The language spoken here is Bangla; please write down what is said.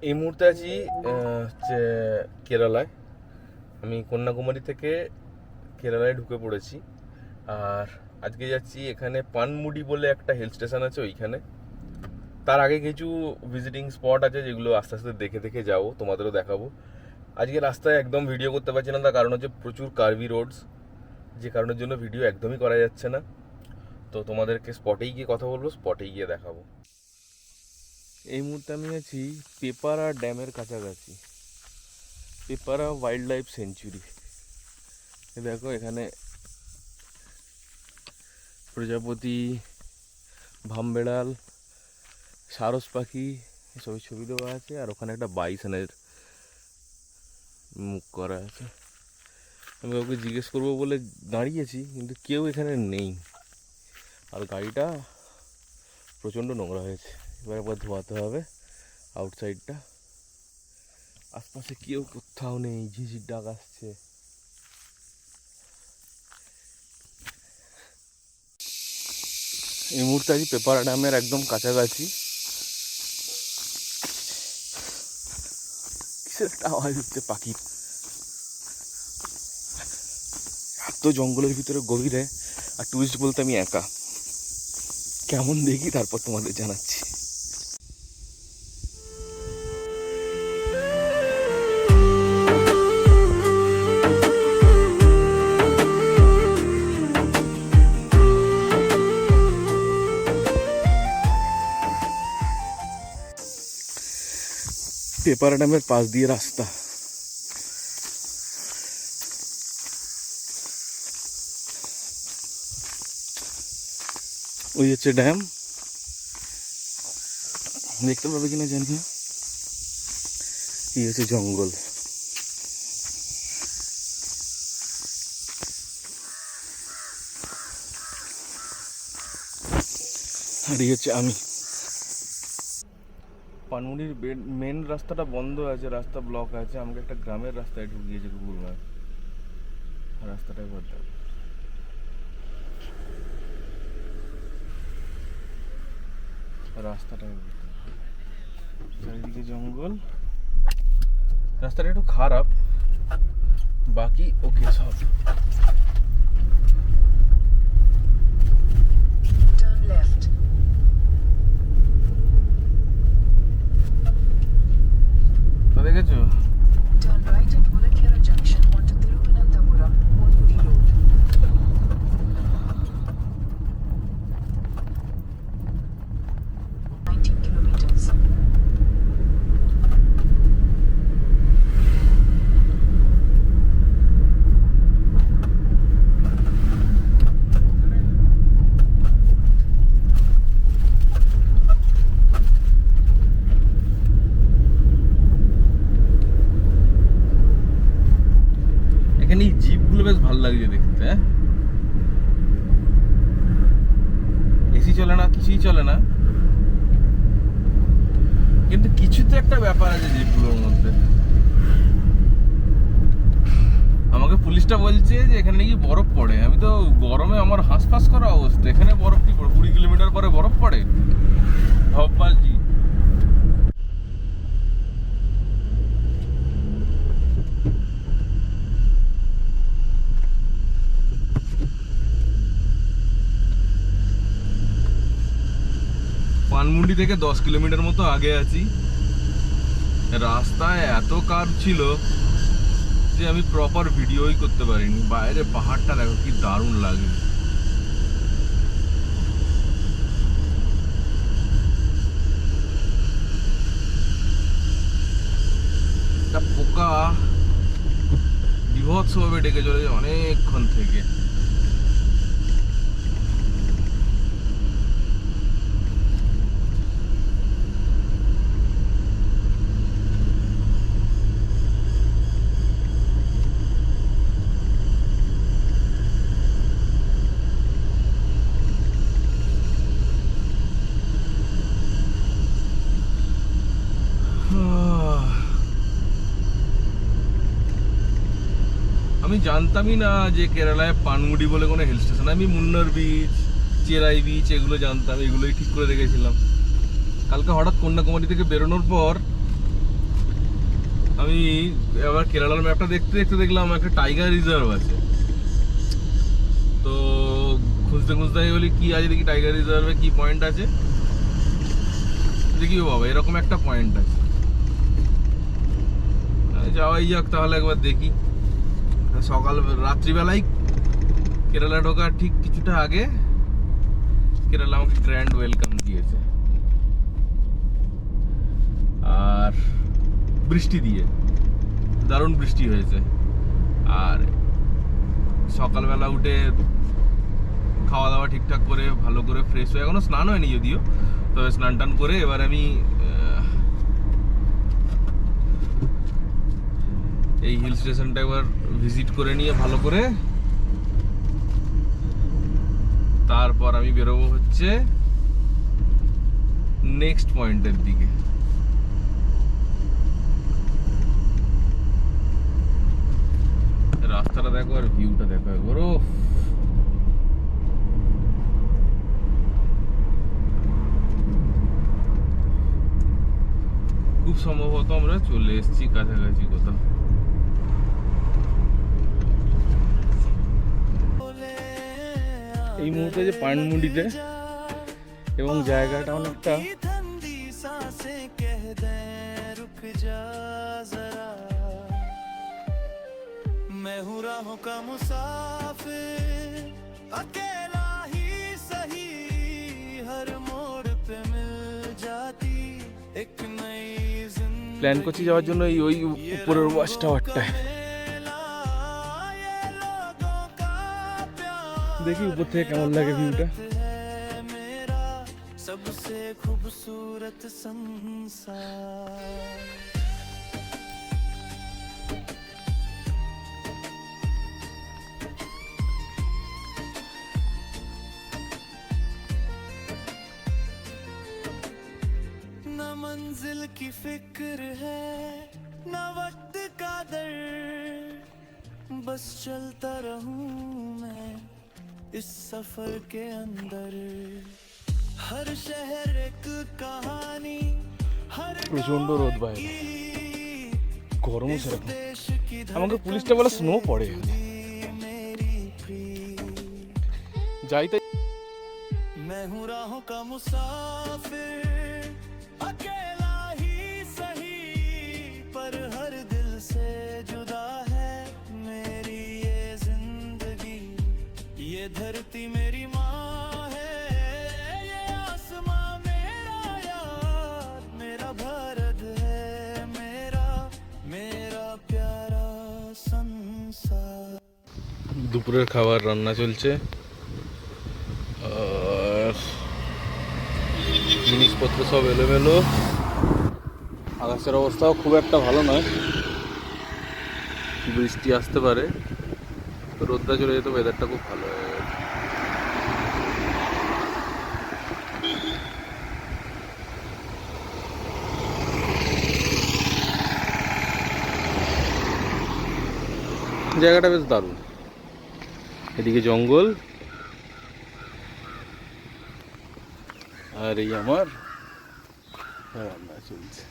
এই মুহূর্তে আছি হচ্ছে কেরালায়। আমি কন্যাকুমারী থেকে কেরালায় ঢুকে পড়েছি। আর আজকে যাচ্ছি এখানে পানমুডি বলে একটা হিল স্টেশন আছে ওইখানে। তার আগে কিছু ভিজিটিং স্পট আছে যেগুলো আস্তে আস্তে দেখে দেখে যাবো, তোমাদেরও দেখাবো। আজকে রাস্তায় একদম ভিডিও করতে পারছি না, তার কারণ হচ্ছে প্রচুর কার্ভি রোডস, যে কারণের জন্য ভিডিও একদমই করা যাচ্ছে না। তো তোমাদেরকে স্পটেই গিয়ে কথা বলবো, স্পটেই গিয়ে দেখাবো। এই মুহূর্তে আমি আছি পেপারা ড্যামের কাছাকাছি, পেপারা ওয়াইল্ড লাইফ সেঞ্চুরি। দেখো এখানে প্রজাপতি, ভামবেড়াল, সারস পাখি এসবের ছবি দেওয়া আছে। আর ওখানে একটা বাইসনের মুখ করা আছে। আমি ওকে জিজ্ঞেস করবো বলে দাঁড়িয়েছি, কিন্তু কেউ এখানে নেই। আর গাড়িটা প্রচণ্ড নোংরা হয়েছে, এবার একবার ধোয়াতে হবে আউটসাইডটা। আশপাশে কেউ কোথাও নেই, ঝিঝির ডাক আসছে। এই মুহূর্তে আছি পেপারা ড্যামের একদম কাছাকাছি। কিসের একটা আওয়াজ হচ্ছে পাখির। এত জঙ্গলের ভিতরে গভীরে, আর টুরিস্ট বলতে আমি একা। কেমন দেখি তারপর তোমাদের জানাচ্ছি। পেপারা ড্যামের পাশ দিয়ে রাস্তা। ওই হচ্ছে ড্যাম, দেখতে পাবে কিনা জানি না। এই হচ্ছে জঙ্গল। আর এই হচ্ছে আমি। পানমুড়ির মেন রাস্তাটা বন্ধ আছে, রাস্তা ব্লক আছে। আমাকে একটা গ্রামের রাস্তায় ঢুকিয়েছে গুগল ম্যাপ। রাস্তাটাই বদল, রাস্তাটাই চারিদিকে জঙ্গল। রাস্তাটা একটু খারাপ, বাকি ওকে সব। দেখেছো? Turn right at Mulakera Junction onto Thiruvananthapuram, Monmudi Road. 19 kilometers. এখানে এই জিপগুলো বেশ ভালো লাগছে দেখতে। হ্যাঁ, এসি চলে না, কিছুই চলে না, কিন্তু কিছু তো একটা ব্যাপার আছে জিপগুলোর মধ্যে। আমাকে পুলিশটা বলছে যে এখানে নাকি বরফ পড়ে। আমি তো গরমে আমার হাঁসফাঁস করা অবস্থা, এখানে বরফ কি পড়ে? 20 কিলোমিটার পরে বরফ পড়ে? ভাববাজি। পানমুন্ডি থেকে 10 কিলোমিটার মতো আগে আছি। রাস্তায় এত কার্ভ ছিল যে আমি প্রপার ভিডিওই করতে পারিনি। বাইরে পাহাড়টা দেখো কি দারুণ লাগে। একটা পোকা বিভৎসভাবে ডেকে চলেছে অনেকক্ষণ থেকে। আমি জানতামই না যে কেরালায় পানমুডি বলে কোনো হিল স্টেশন। আমি মুন্নার বিচ, চেরাই বিচ এগুলো জানতাম, এগুলোই ঠিক করে রেখেছিলাম। কালকে হঠাৎ কন্যাকুমারী থেকে বেরোনোর পর আমি এবার কেরালার ম্যাপটা দেখতে দেখতে দেখলাম একটা টাইগার রিজার্ভ আছে। তো খুঁজতে খুঁজতে আমি বলি কি আছে দেখি, টাইগার রিজার্ভে কি পয়েন্ট আছে দেখি। ও বাবা, এরকম একটা পয়েন্ট আছে। যাওয়াই যাক তাহলে, একবার দেখি। সকাল রাত্রিবেলায় কেরালা ঢোকার ঠিক কিছুটা আগে কেরালা আমাকে গ্র্যান্ড ওয়েলকাম দিয়েছে, আর বৃষ্টি দিয়ে, দারুণ বৃষ্টি হয়েছে। আর সকালবেলা উঠে খাওয়া দাওয়া ঠিকঠাক করে ভালো করে ফ্রেশ হয়ে, এখনো স্নান হয়নি যদিও, তবে স্নান টান করে এবার আমি এই হিল স্টেশনটা একবার ভিজিট করে নিয়ে ভালো করে, তারপর আমি বেরোবো হচ্ছে নেক্সট পয়েন্টের দিকে। রাস্তাটা দেখো আর ভিউটা দেখো একবার। ও খুব সম্ভবত আমরা চলে এসেছি কাছাকাছি কোথাও। এই মুহূর্তে যে পানমুড়িতে, এবং জায়গাটা অনেকটা मैं हूँ राहों का मुसाफिर, अकेला ही सही, हर मोड़ पे मिल जाती एक नई जिंदगी। প্ল্যান করছি যাওয়ার জন্য এই ওই উপরের ওয়াচ টাওয়ারটায়। দেখি উপর থেকে কেমন লাগে ভিউটা। सबसे खूबसूरत संसार। न मंजिल की फिक्र है न वक्त का दर, बस चलता रहूं मैं इस सफर के अंदर। हर शहर एक कहानी, हर প্রচন্ড রোদ বাইরে, গরমও সেরকম। আমাকে পুলিশটা বলে স্নো পড়ে, যাই তাই। मैं हूँ राहों का मुसाफिर, अकेला ही सही, पर हर दिल से जुदा है मेरी ये जिंदगी। ये धरती मेरी माँ है, ये आसमां मेरा यार, मेरा भारत है मेरा, मेरा प्यारा संसार। দুপুরের খাবার রান্না চলছে, জিনিসপত্র সব এলোমেলো। আকাশের অবস্থাও খুব একটা ভালো নয়, বৃষ্টি আসতে পারে। তো রোদটা চলে যেত, ওয়েদারটা খুব ভালো হয়ে গেছে। জায়গাটা বেশ দারুণ, এদিকে জঙ্গল, আর এই আমার রান্না চলছে।